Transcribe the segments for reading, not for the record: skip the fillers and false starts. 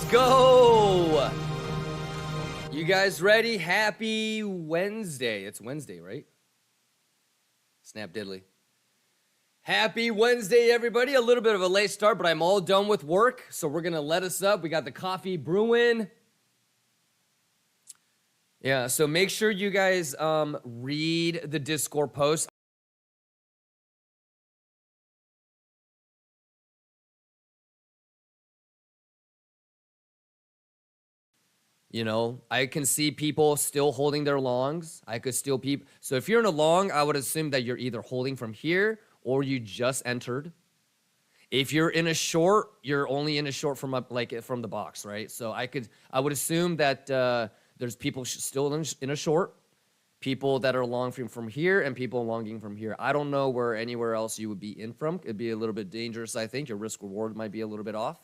go. You guys ready? Happy Wednesday. It's Wednesday, right? Snap diddly. Happy Wednesday, everybody. A little bit of a late start, but I'm all done with work, so we're going to let us up. We got the coffee brewing. Yeah, so make sure you guys read the Discord post. You know, I can see people still holding their longs. I could still peep. So if you're in a long, I would assume that you're either holding from here or you just entered. If you're in a short, you're only in a short from up, like from the box, right? So I would assume that there's people still in a short, people that are long from here, and people longing from here. I don't know where anywhere else you would be in from. It'd be a little bit dangerous, I think. Your risk reward might be a little bit off.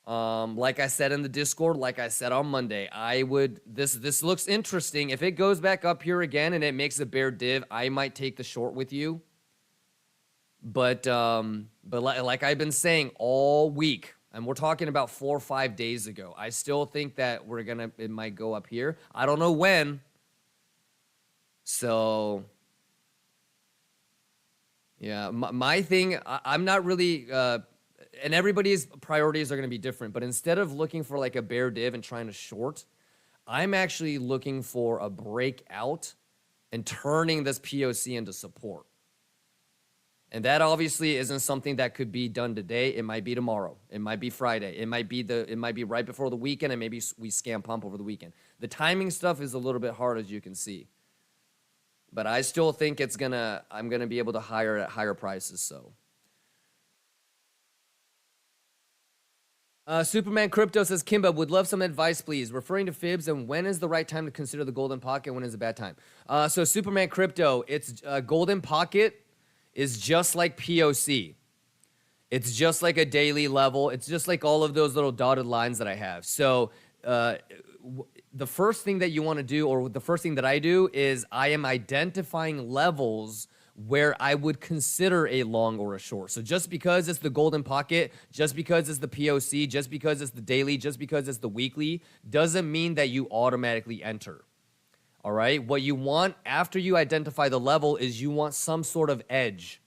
Like I said in the Discord, like I said on Monday, this looks interesting. If it goes back up here again and it makes a bear div, I might take the short with you. But like I've been saying all week, and we're talking about 4 or 5 days ago, I still think that it might go up here. I don't know when. So yeah, my thing, I'm not really, and everybody's priorities are going to be different, but instead of looking for like a bear div and trying to short, I'm actually looking for a breakout and turning this POC into support. And that obviously isn't something that could be done today. It might be tomorrow. It might be Friday. It might be right before the weekend, and maybe we scam pump over the weekend. The timing stuff is a little bit hard, as you can see. But I still think I'm gonna be able to hire at higher prices. So Superman Crypto says, Kimba, would love some advice, please. Referring to fibs, and when is the right time to consider the golden pocket? When is a bad time? So Superman Crypto, it's golden pocket is just like POC. It's just like a daily level. It's just like all of those little dotted lines that I have. So the first thing that you want to do, or the first thing that I do, is I am identifying levels where I would consider a long or a short. So just because it's the golden pocket, just because it's the POC, just because it's the daily, just because it's the weekly, doesn't mean that you automatically enter. All right? What you want after you identify the level is you want some sort of edge,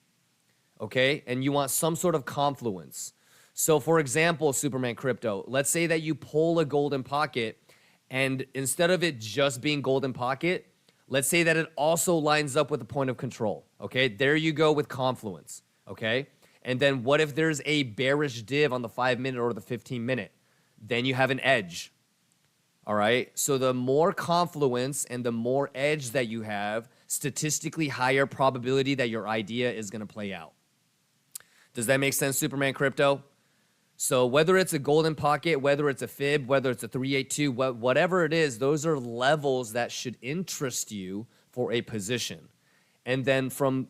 okay? And you want some sort of confluence. So for example, Superman Crypto, let's say that you pull a golden pocket, and instead of it just being golden pocket, let's say that it also lines up with the point of control, okay? There you go with confluence, okay? And then what if there's a bearish div on the 5-minute or the 15-minute? Then you have an edge, all right? So the more confluence and the more edge that you have, statistically higher probability that your idea is going to play out. Does that make sense, Superman Crypto? So whether it's a golden pocket, whether it's a fib, whether it's a 382, whatever it is, those are levels that should interest you for a position. And then from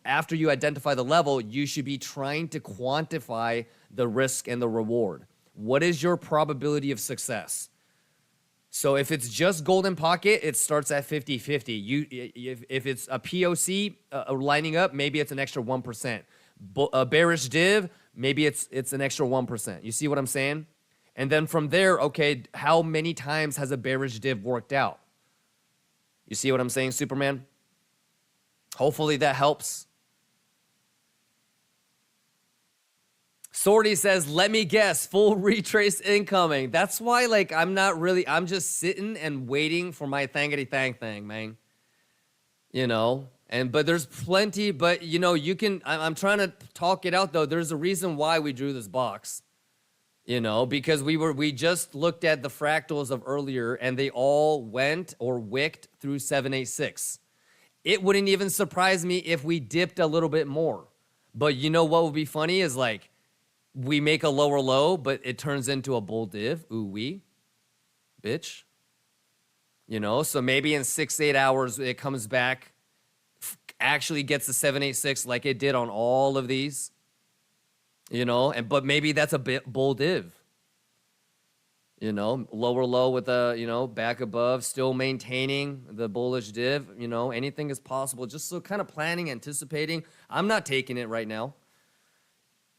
after you identify the level, you should be trying to quantify the risk and the reward. What is your probability of success? So if it's just golden pocket, it starts at 50-50. If it's a POC lining up, maybe it's an extra 1%. A bearish div, maybe it's an extra 1%. You see what I'm saying? And then from there, okay, how many times has a bearish div worked out? You see what I'm saying, Superman? Hopefully that helps. Sorty says, let me guess, full retrace incoming. That's why, like, I'm just sitting and waiting for my thangity thing, man. You know? But there's plenty, but you know, I'm trying to talk it out though. There's a reason why we drew this box, you know, because we just looked at the fractals of earlier and they all went or wicked through 786. It wouldn't even surprise me if we dipped a little bit more. But you know what would be funny is like, we make a lower low, but it turns into a bull div. Ooh wee, bitch. You know, so maybe in 6-8 hours, it comes back, actually gets the 786 like it did on all of these, you know, but maybe that's a bit bull div, you know, lower low with a, you know, back above, still maintaining the bullish div, you know, anything is possible. Just so kind of planning, anticipating. I'm not taking it right now.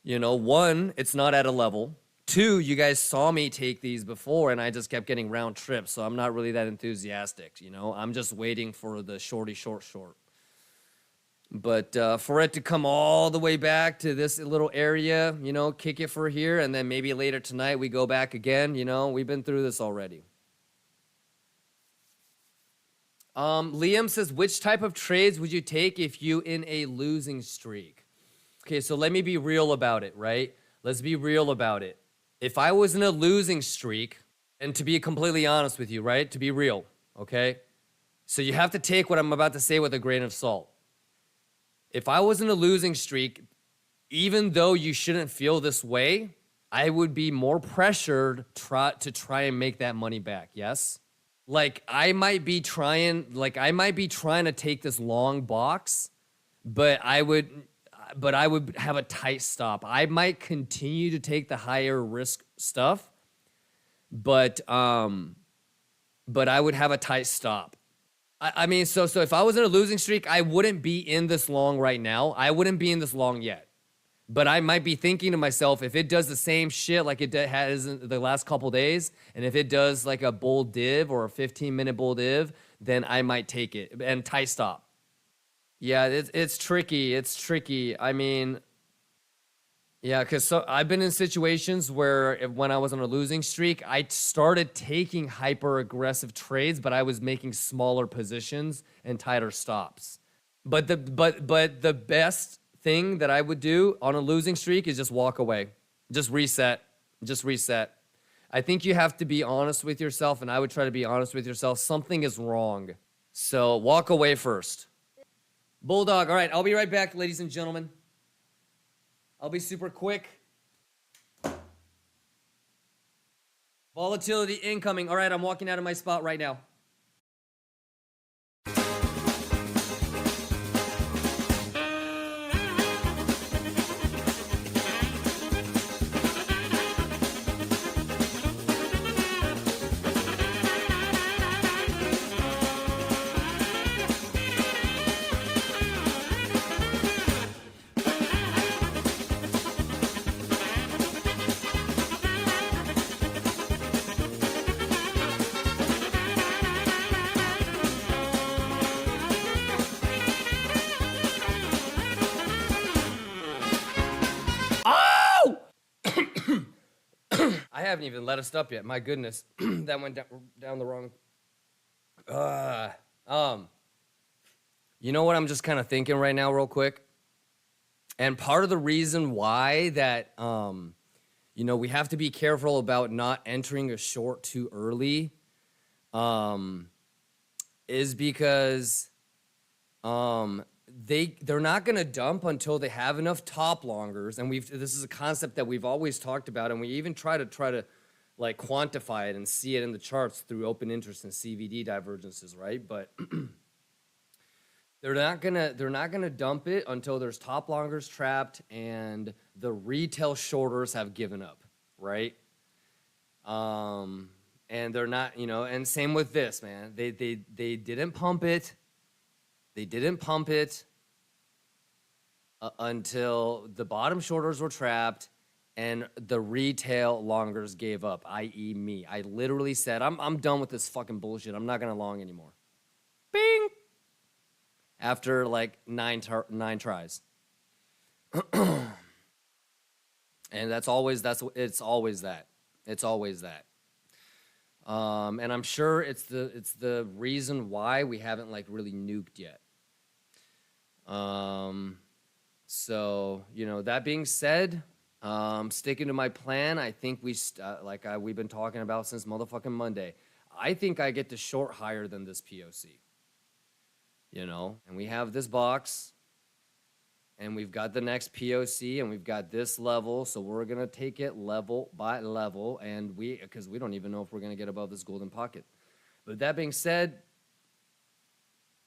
You know, one, it's not at a level. Two, you guys saw me take these before, and I just kept getting round trips, so I'm not really that enthusiastic, you know? I'm just waiting for the shorty short. But for it to come all the way back to this little area, you know, kick it for here, and then maybe later tonight we go back again, you know? We've been through this already. Liam says, which type of trades would you take if you in a losing streak? Okay, so let me be real about it, right? Let's be real about it. If I was in a losing streak, and to be completely honest with you, right? To be real, okay? So you have to take what I'm about to say with a grain of salt. If I was in a losing streak, even though you shouldn't feel this way, I would be more pressured to try and make that money back, yes? Like I might be trying to take this long box, but I would have a tight stop. I might continue to take the higher risk stuff, but I would have a tight stop. I mean, so if I was in a losing streak, I wouldn't be in this long right now. I wouldn't be in this long yet. But I might be thinking to myself, if it does the same shit like it has in the last couple days, and if it does like a bull div or a 15-minute bull div, then I might take it and tight stop. Yeah, it's tricky. It's tricky. I mean, yeah, because I've been in situations where when I was on a losing streak, I started taking hyper aggressive trades, but I was making smaller positions and tighter stops. But the best thing that I would do on a losing streak is just walk away, just reset. I think you have to be honest with yourself, and I would try to be honest with yourself. Something is wrong, so walk away first. Bulldog, all right, I'll be right back, ladies and gentlemen. I'll be super quick. Volatility incoming. All right, I'm walking out of my spot right now. I haven't even let us up yet. My goodness, that went down the wrong. You know what I'm just kind of thinking right now, real quick. And part of the reason why that, you know, we have to be careful about not entering a short too early, is because, they're not going to dump until they have enough top longers, and this is a concept that we've always talked about, and we even try to like quantify it and see it in the charts through open interest and CVD divergences, right? But they're not gonna dump it until there's top longers trapped and the retail shorters have given up, right? And they're not, you know, and same with this, man. They didn't pump it. They didn't pump it until the bottom shorters were trapped and the retail longers gave up, i.e. me. I literally said, I'm done with this fucking bullshit. I'm not going to long anymore. Bing! After like nine tries. And it's always that. It's always that. And I'm sure it's the reason why we haven't like really nuked yet. So, you know, that being said, sticking to my plan, I think we've been talking about since motherfucking Monday. I think I get to short higher than this POC. You know, and we have this box, and we've got the next POC, and we've got this level, so we're gonna take it level by level, and because we don't even know if we're gonna get above this golden pocket. But that being said,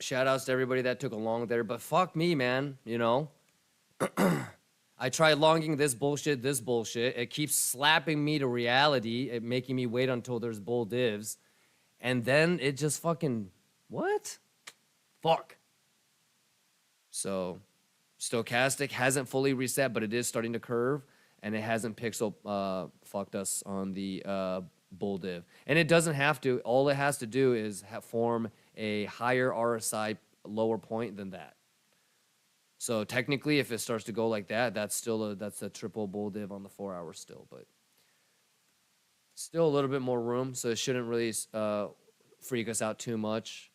shout outs to everybody that took a long there, but fuck me, man, you know. I tried longing this bullshit. It keeps slapping me to reality, it making me wait until there's bull divs, and then it just fucking, what? Fuck. So, stochastic hasn't fully reset, but it is starting to curve. and it hasn't pixel fucked us on the bull div. And it doesn't have to. All it has to do is form a higher RSI lower point than that. So technically, if it starts to go like that, that's a triple bull div on the 4 hour still, but still a little bit more room. So it shouldn't really freak us out too much.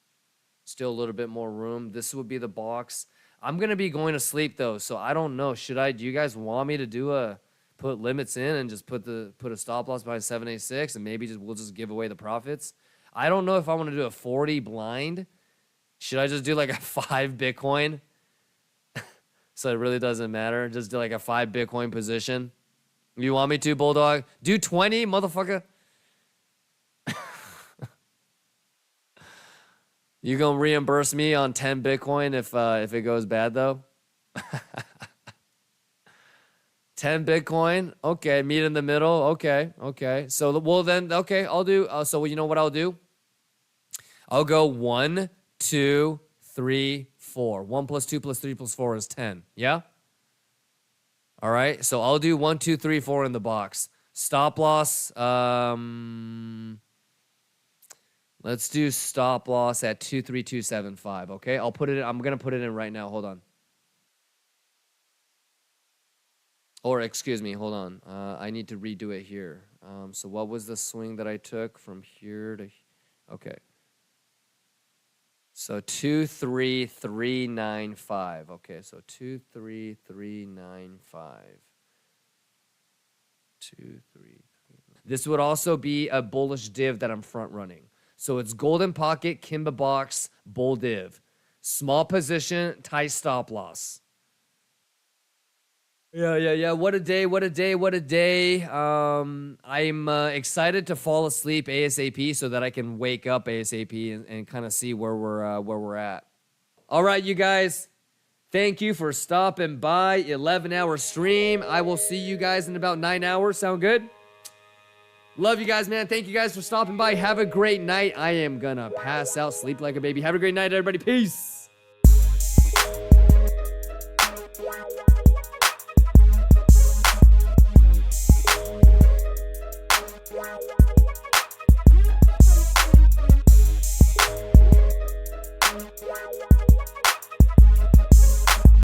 Still a little bit more room. This would be the box. I'm gonna be going to sleep though, so I don't know. Do you guys want me to put limits in and just put a stop loss by 786 and maybe we'll just give away the profits? I don't know if I want to do a 40 blind. Should I just do like a 5 Bitcoin? So it really doesn't matter. Just do like a 5 Bitcoin position. You want me to, Bulldog? Do 20, motherfucker. You gonna reimburse me on 10 Bitcoin if it goes bad though? 10 Bitcoin. Okay, meet in the middle. Okay. So well then, okay, I'll do. So you know what I'll do? I'll go 1, 2, 3, 4. 1 plus 2 plus 3 plus 4 is 10. Yeah? All right. So I'll do 1, 2, 3, 4 in the box. Stop loss. Let's do stop loss at 23275. Okay. I'll put it in. I'm going to put it in right now. Hold on. Or excuse me. Hold on. I need to redo it here. So what was the swing that I took from here to... Okay. So 23395. Okay, so 23395. 233. This would also be a bullish div that I'm front running. So it's golden pocket, Kimba box, bull div. Small position, tight stop loss. Yeah. What a day. I'm excited to fall asleep ASAP so that I can wake up ASAP and kind of see where we're at. All right, you guys. Thank you for stopping by. 11-hour stream. I will see you guys in about 9 hours. Sound good? Love you guys, man. Thank you guys for stopping by. Have a great night. I am gonna pass out, sleep like a baby. Have a great night, everybody. Peace.